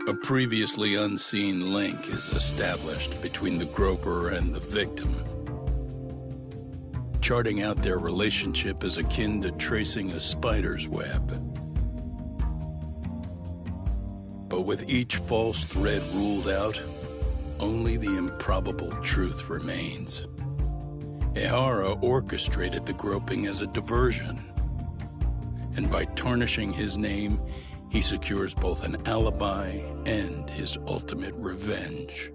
A previously unseen link is established between the groper and the victim. Charting out their relationship is akin to tracing a spider's web. But with each false thread ruled out, only the improbable truth remains. Ehara orchestrated the groping as a diversion, and by tarnishing his name, he secures both an alibi and his ultimate revenge.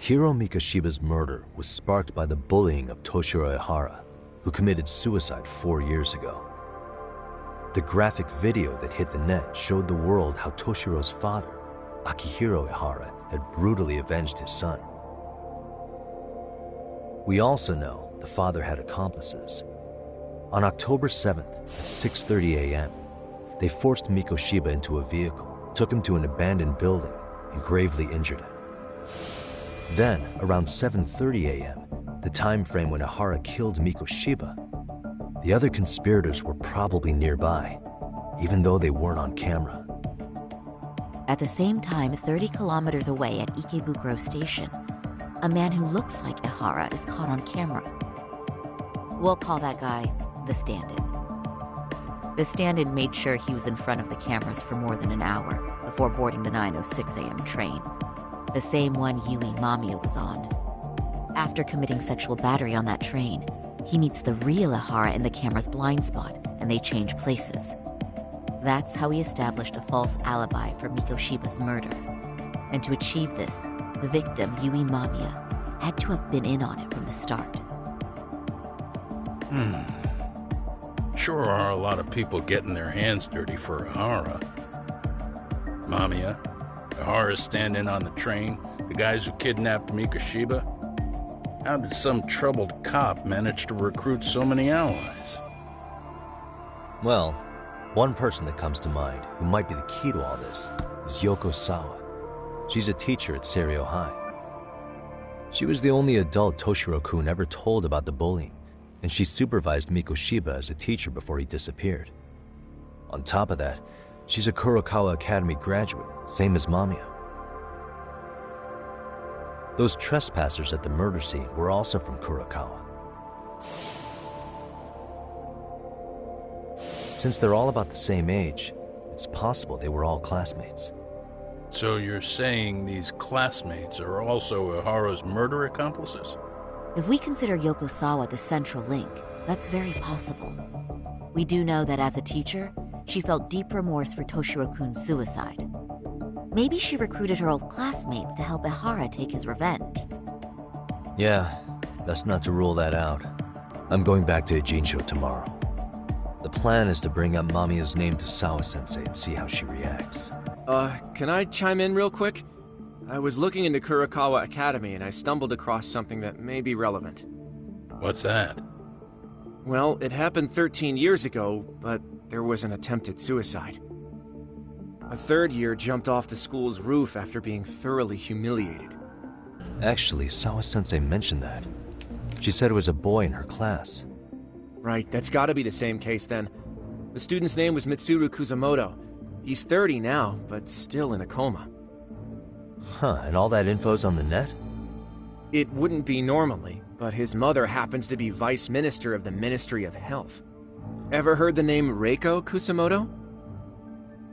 Hiro Mikoshiba's murder was sparked by the bullying of Toshiro Ehara, who committed suicide 4 years ago. The graphic video that hit the net showed the world how Toshiro's father, Akihiro Ehara, had brutally avenged his son. We also know the father had accomplices. On October 7th at 6:30 a.m., they forced Mikoshiba into a vehicle, took him to an abandoned building, and gravely injured him. Then, around 7:30 a.m., the time frame when Ehara killed Mikoshiba, the other conspirators were probably nearby, even though they weren't on camera. At the same time, 30 kilometers away at Ikebukuro Station, a man who looks like Ehara is caught on camera. We'll call that guy the stand-in. The stand-in made sure he was in front of the cameras for more than an hour before boarding the 9:06 a.m. train. The same one Yui Mamiya was on. After committing sexual battery on that train, he meets the real Ehara in the camera's blind spot, and they change places. That's how he established a false alibi for Mikoshiba's murder. And to achieve this, the victim, Yui Mamiya, had to have been in on it from the start. Sure are a lot of people getting their hands dirty for Ehara. Mamiya, Ehara's stand-in on the train, the guys who kidnapped Mikoshiba. How did some troubled cop manage to recruit so many allies? Well, one person that comes to mind who might be the key to all this is Yoko Sawa. She's a teacher at Seiryo High. She was the only adult Toshiro-kun ever told about the bullying, and she supervised Mikoshiba as a teacher before he disappeared. On top of that, she's a Kurokawa Academy graduate, same as Mamiya. Those trespassers at the murder scene were also from Kurokawa. Since they're all about the same age, it's possible they were all classmates. So you're saying these classmates are also Ehara's murder accomplices? If we consider Yoko Sawa the central link, that's very possible. We do know that as a teacher, she felt deep remorse for Toshiro-kun's suicide. Maybe she recruited her old classmates to help Ehara take his revenge. Yeah, best not to rule that out. I'm going back to Ijincho tomorrow. The plan is to bring up Mamiya's name to Sawa-sensei and see how she reacts. Can I chime in real quick? I was looking into Kurokawa Academy and I stumbled across something that may be relevant. What's that? Well, it happened 13 years ago, but there was an attempted suicide. A third year jumped off the school's roof after being thoroughly humiliated. Actually, Sawa-sensei mentioned that. She said it was a boy in her class. Right, that's gotta be the same case then. The student's name was Mitsuru Kusamoto. He's 30 now, but still in a coma. Huh, and all that info's on the net? It wouldn't be normally, but his mother happens to be Vice Minister of the Ministry of Health. Ever heard the name Reiko Kusamoto?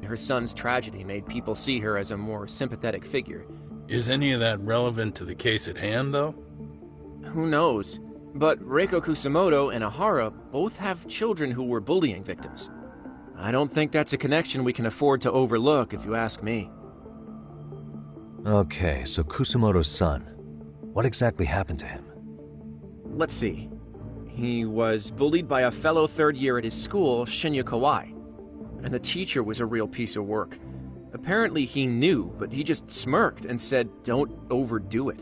Her son's tragedy made people see her as a more sympathetic figure. Is any of that relevant to the case at hand, though? Who knows? But Reiko Kusamoto and Ehara both have children who were bullying victims. I don't think that's a connection we can afford to overlook, if you ask me. Okay, so Kusamoto's son. What exactly happened to him? Let's see. He was bullied by a fellow third year at his school, Shinya Kawai. And the teacher was a real piece of work. Apparently he knew, but he just smirked and said, "Don't overdo it."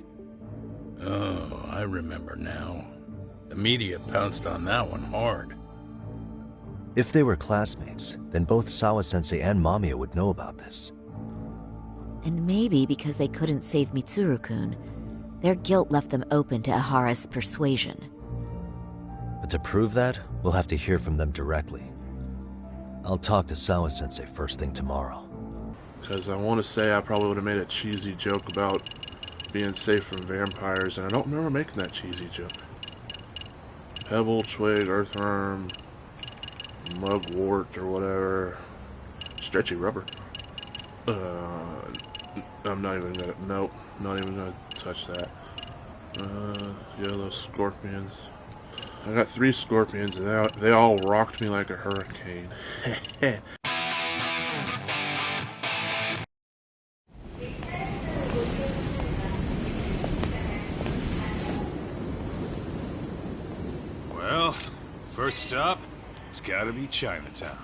Oh, I remember now. The media pounced on that one hard. If they were classmates, then both Sawa-sensei and Mamiya would know about this. And maybe because they couldn't save Mitsuru-kun, their guilt left them open to Ihara's persuasion. But to prove that, we'll have to hear from them directly. I'll talk to Sawa-sensei first thing tomorrow. Because I want to say I probably would have made a cheesy joke about being safe from vampires, and I don't remember making that cheesy joke. Pebble, twig, earthworm, mugwort, or whatever. Stretchy rubber. I'm not even gonna, nope, not even gonna touch that. Yellow scorpions. I got 3 scorpions, and they all rocked me like a hurricane. Well, first stop, it's gotta be Chinatown.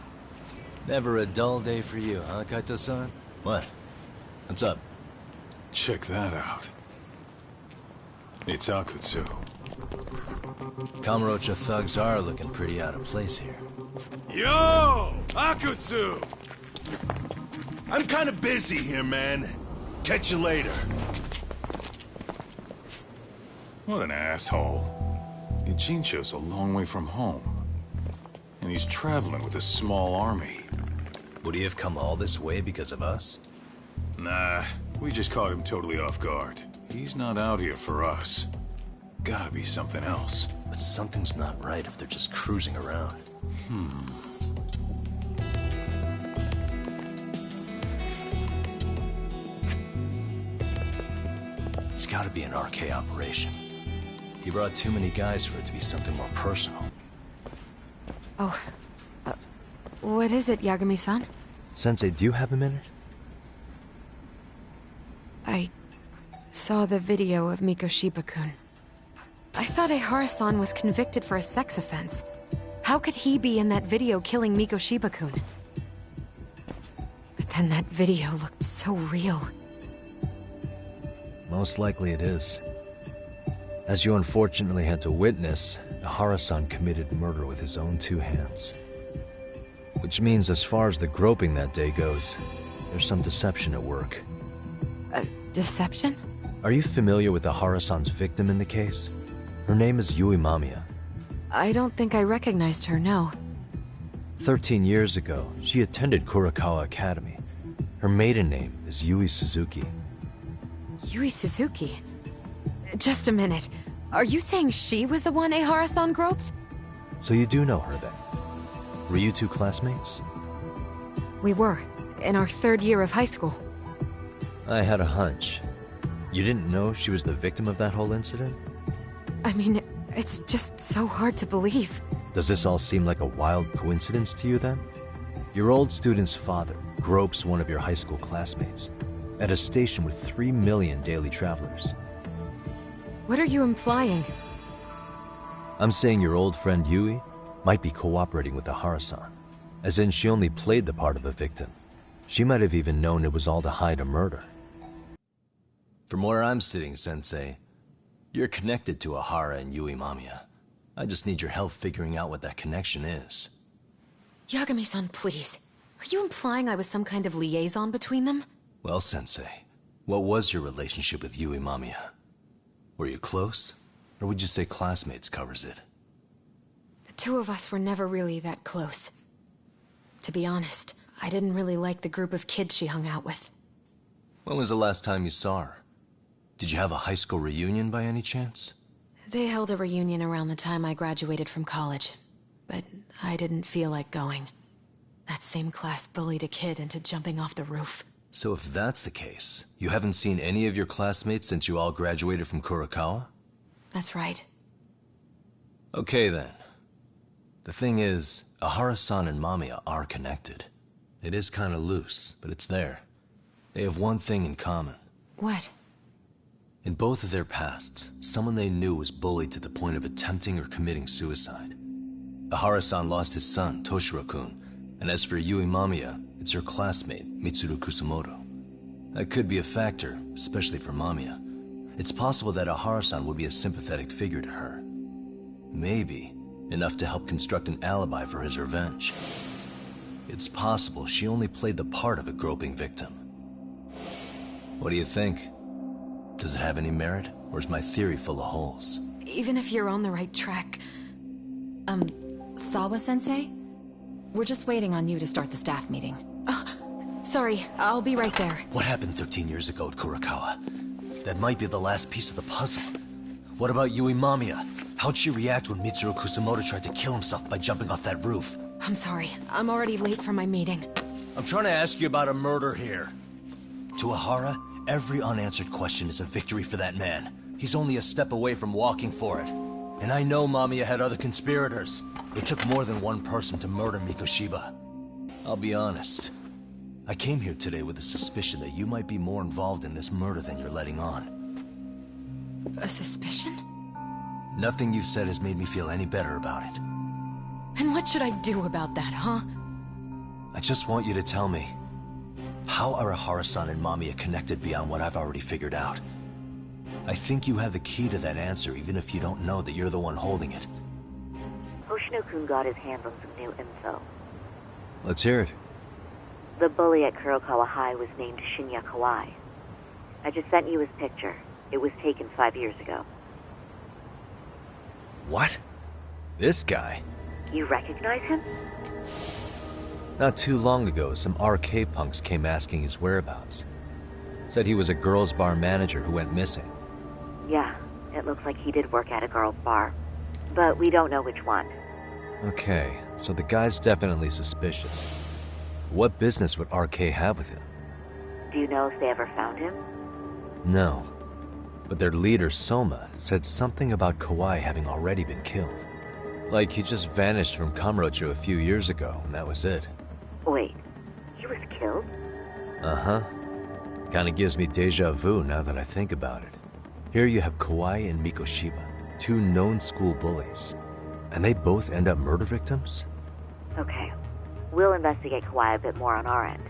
Never a dull day for you, huh, Kaito-san? What? What's up? Check that out. It's Akutsu. Kamurocho thugs are looking pretty out of place here. Yo! Akutsu! I'm kinda busy here, man. Catch you later. What an asshole. Ichincho's a long way from home. And he's traveling with a small army. Would he have come all this way because of us? Nah, we just caught him totally off guard. He's not out here for us. Gotta be something else. But something's not right if they're just cruising around. It's gotta be an RK operation. He brought too many guys for it to be something more personal. Oh, what is it, Yagami-san? Sensei, do you have a minute? I saw the video of Mikoshiba-kun. I thought Ihara-san was convicted for a sex offense. How could he be in that video killing Mikoshiba-kun? But then that video looked so real. Most likely it is. As you unfortunately had to witness, Ihara-san committed murder with his own 2 hands. Which means as far as the groping that day goes, there's some deception at work. Deception? Are you familiar with Ihara-san's victim in the case? Her name is Yui Mamiya. I don't think I recognized her, no. 13 years ago, she attended Kurakawa Academy. Her maiden name is Yui Suzuki. Yui Suzuki? Just a minute. Are you saying she was the one Ihara-san groped? So you do know her then? Were you 2 classmates? We were, in our 3rd year of high school. I had a hunch. You didn't know she was the victim of that whole incident? I mean, it's just so hard to believe. Does this all seem like a wild coincidence to you then? Your old student's father gropes one of your high school classmates at a station with 3 million daily travelers. What are you implying? I'm saying your old friend Yui might be cooperating with Ihara-san, as in she only played the part of a victim. She might have even known it was all to hide a murder. From where I'm sitting, Sensei, you're connected to Ihara and Yui Mamiya. I just need your help figuring out what that connection is. Yagami-san, please. Are you implying I was some kind of liaison between them? Well, Sensei, what was your relationship with Yui Mamiya? Were you close? Or would you say classmates covers it? The 2 of us were never really that close. To be honest, I didn't really like the group of kids she hung out with. When was the last time you saw her? Did you have a high school reunion by any chance? They held a reunion around the time I graduated from college, but I didn't feel like going. That same class bullied a kid into jumping off the roof. So if that's the case, you haven't seen any of your classmates since you all graduated from Kurakawa? That's right. Okay then. The thing is, Ihara-san and Mamiya are connected. It is kinda loose, but it's there. They have one thing in common. What? In both of their pasts, someone they knew was bullied to the point of attempting or committing suicide. Ihara-san lost his son, Toshiro-kun, and as for Yui Mamiya, it's her classmate, Mitsuru Kusamoto. That could be a factor, especially for Mamiya. It's possible that Ahara-san would be a sympathetic figure to her. Maybe enough to help construct an alibi for his revenge. It's possible she only played the part of a groping victim. What do you think? Does it have any merit, or is my theory full of holes? Even if you're on the right track... Sawa-sensei? We're just waiting on you to start the staff meeting. Sorry, I'll be right there. What happened 13 years ago at Kurokawa? That might be the last piece of the puzzle. What about Yui Mamiya? How'd she react when Mitsuru Kusamoto tried to kill himself by jumping off that roof? I'm sorry, I'm already late for my meeting. I'm trying to ask you about a murder here. To Ahara, every unanswered question is a victory for that man. He's only a step away from walking for it. And I know Mamiya had other conspirators. It took more than one person to murder Mikoshiba. I'll be honest. I came here today with the suspicion that you might be more involved in this murder than you're letting on. A suspicion? Nothing you've said has made me feel any better about it. And what should I do about that, huh? I just want you to tell me, how are Ahara-san and Mamiya connected beyond what I've already figured out? I think you have the key to that answer, even if you don't know that you're the one holding it. Hoshino-kun got his hands on some new info. Let's hear it. The bully at Kurokawa High was named Shinya Kawai. I just sent you his picture. It was taken 5 years ago. What? This guy? You recognize him? Not too long ago, some RK punks came asking his whereabouts. Said he was a girls' bar manager who went missing. Yeah, it looks like he did work at a girls' bar. But we don't know which one. Okay, so the guy's definitely suspicious. What business would RK have with him? Do you know if they ever found him? No. But their leader, Soma, said something about Kawai having already been killed. Like he just vanished from Kamurocho a few years ago, and that was it. Wait, he was killed? Uh-huh. Kinda gives me deja vu now that I think about it. Here you have Kawai and Mikoshiba, two known school bullies. And they both end up murder victims? Okay. We'll investigate Kawai a bit more on our end.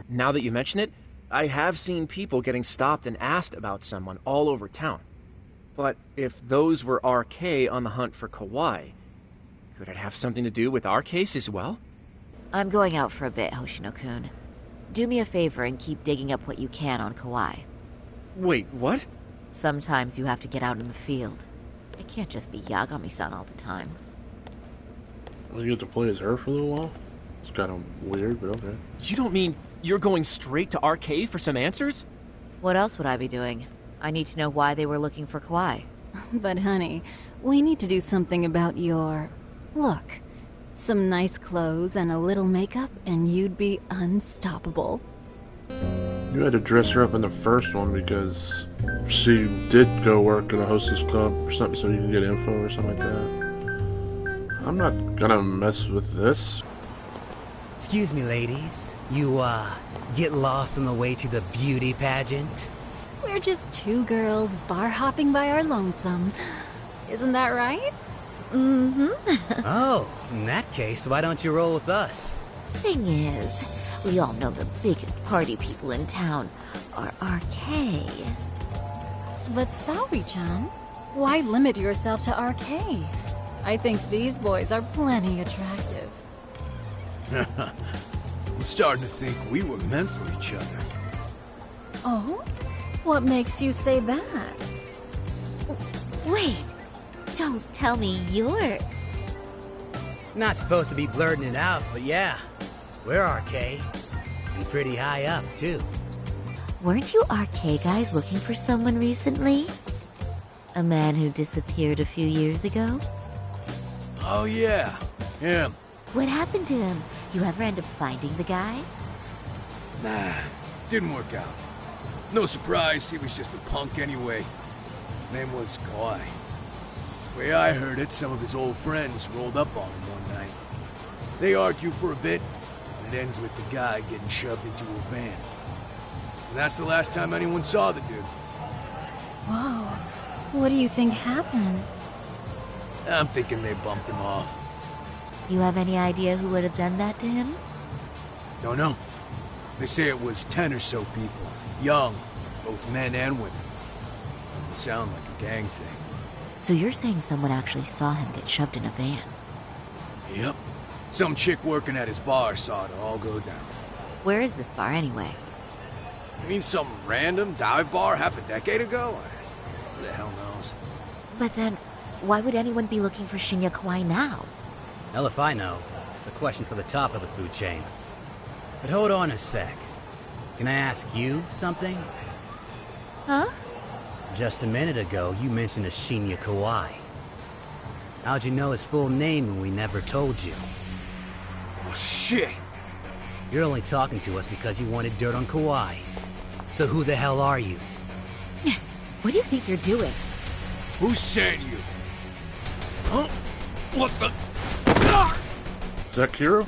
Now that you mention it, I have seen people getting stopped and asked about someone all over town. But if those were RK on the hunt for Kawai, could it have something to do with our case as well? I'm going out for a bit, Hoshino-kun. Do me a favor and keep digging up what you can on Kawai. Wait, what? Sometimes you have to get out in the field. It can't just be Yagami-san all the time. Well, you get to play as her for a little while? It's kind of weird, but okay. You don't mean you're going straight to RK for some answers? What else would I be doing? I need to know why they were looking for Kawai. But honey, we need to do something about your look. Some nice clothes and a little makeup, and you'd be unstoppable. You had to dress her up in the first one because she did go work in a hostess club or something so you can get info or something like that. I'm not gonna mess with this. Excuse me, ladies. You, get lost on the way to the beauty pageant? We're just two girls bar hopping by our lonesome. Isn't that right? Mm-hmm. Oh, in that case, why don't you roll with us? Thing is, we all know the biggest party people in town are RK. But Saori-chan, why limit yourself to RK? I think these boys are plenty attractive. I'm starting to think we were meant for each other. Oh? What makes you say that? Wait, don't tell me you're... Not supposed to be blurting it out, but yeah, we're RK. And pretty high up, too. Weren't you RK guys looking for someone recently? A man who disappeared a few years ago? Oh yeah, him. What happened to him? You ever end up finding the guy? Nah, didn't work out. No surprise, he was just a punk anyway. Name was Kawai. Way I heard it, some of his old friends rolled up on him one night. They argue for a bit, and it ends with the guy getting shoved into a van. And that's the last time anyone saw the dude. Whoa, what do you think happened? I'm thinking they bumped him off. You have any idea who would have done that to him? Don't know. They say it was 10 or so people. Young, both men and women. Doesn't sound like a gang thing. So you're saying someone actually saw him get shoved in a van? Yep. Some chick working at his bar saw it all go down. Where is this bar anyway? You mean some random dive bar half a decade ago? Who the hell knows? But then, why would anyone be looking for Shinya Kawai now? Hell if I know. It's a question for the top of the food chain. But hold on a sec. Can I ask you something? Huh? Just a minute ago, you mentioned a Shinya Kawai. How'd you know his full name when we never told you? Oh, shit! You're only talking to us because you wanted dirt on Kawai. So who the hell are you? What do you think you're doing? Who sent you? Huh? What the? Is that Kiro?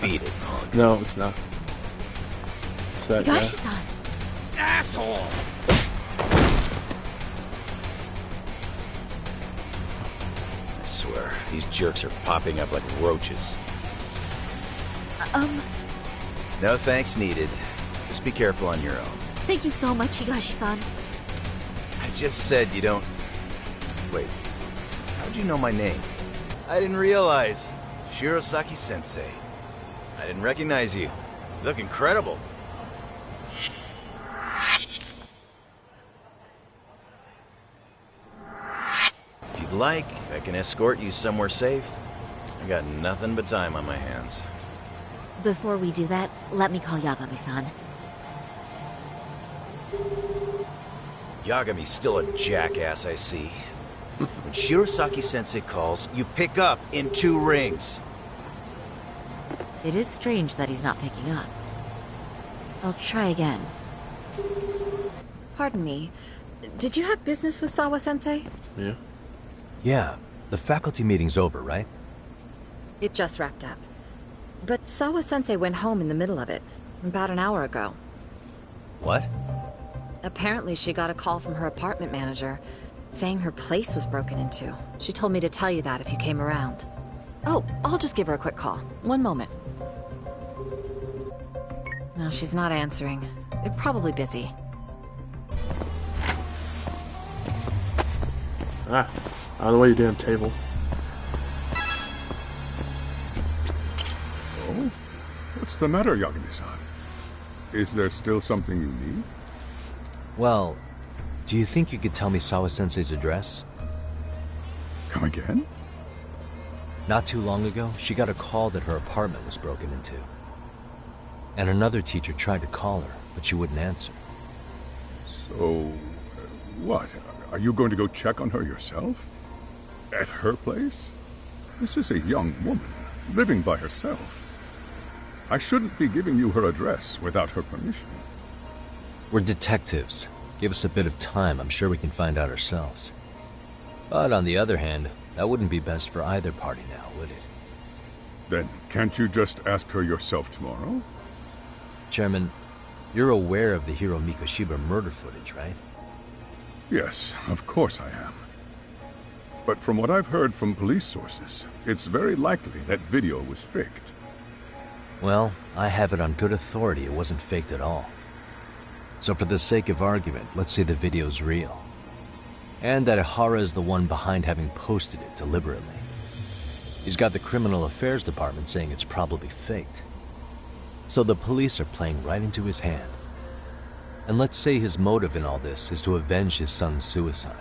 Beat it, punk. No, it's not. It's that guy. Higashi-san! Asshole! I swear, these jerks are popping up like roaches. No thanks needed. Just be careful on your own. Thank you so much, Higashi-san. I just said you don't... Wait, how'd you know my name? I didn't realize. Shirosaki-sensei. I didn't recognize you. You look incredible. If you'd like, I can escort you somewhere safe. I got nothing but time on my hands. Before we do that, let me call Yagami-san. Yagami's still a jackass, I see. When Shirosaki-sensei calls, you pick up in 2 rings. It is strange that he's not picking up. I'll try again. Pardon me. Did you have business with Sawa-sensei? Yeah. Yeah, the faculty meeting's over, right? It just wrapped up. But Sawa-sensei went home in the middle of it, about an hour ago. What? Apparently she got a call from her apartment manager, saying her place was broken into. She told me to tell you that if you came around. Oh, I'll just give her a quick call. One moment. No, she's not answering. They're probably busy. Ah, out of the way, you damn table. Oh? What's the matter, Yagami-san? Is there still something you need? Well, do you think you could tell me Sawa-sensei's address? Come again? Not too long ago, she got a call that her apartment was broken into. And another teacher tried to call her, but she wouldn't answer. So, what? Are you going to go check on her yourself? At her place? This is a young woman, living by herself. I shouldn't be giving you her address without her permission. We're detectives. Give us a bit of time, I'm sure we can find out ourselves. But on the other hand, that wouldn't be best for either party now, would it? Then can't you just ask her yourself tomorrow? Chairman, you're aware of the Hiro Mikoshiba murder footage, right? Yes, of course I am. But from what I've heard from police sources, it's very likely that video was faked. Well, I have it on good authority it wasn't faked at all. So for the sake of argument, let's say the video's real. And that Ihara is the one behind having posted it deliberately. He's got the Criminal Affairs Department saying it's probably faked. So the police are playing right into his hand. And let's say his motive in all this is to avenge his son's suicide.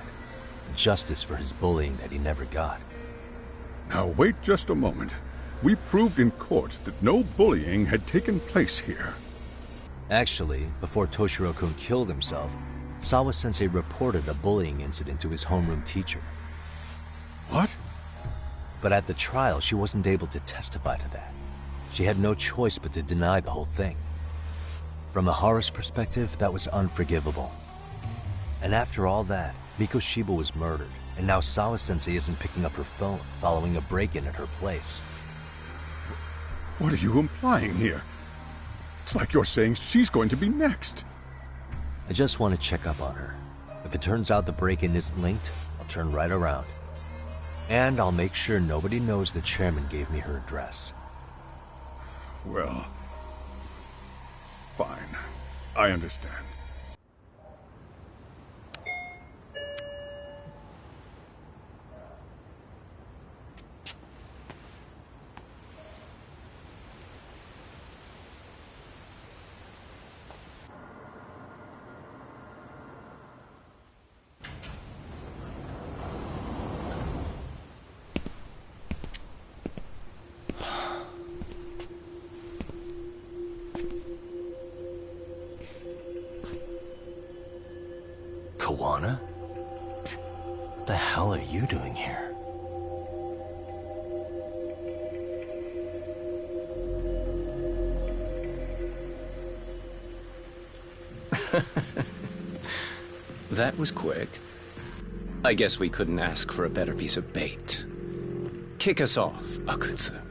Justice for his bullying that he never got. Now wait just a moment. We proved in court that no bullying had taken place here. Actually, before Toshiro-kun killed himself, Sawa-sensei reported a bullying incident to his homeroom teacher. What? But at the trial, she wasn't able to testify to that. She had no choice but to deny the whole thing. From Ihara's perspective, that was unforgivable. And after all that, Mikoshiba was murdered, and now Sawa-sensei isn't picking up her phone following a break-in at her place. What are you implying here? It's like you're saying she's going to be next. I just want to check up on her. If it turns out the break-in isn't linked, I'll turn right around. And I'll make sure nobody knows the chairman gave me her address. Well, fine. I understand. Kawana? What the hell are you doing here? That was quick. I guess we couldn't ask for a better piece of bait. Kick us off, Akutsu.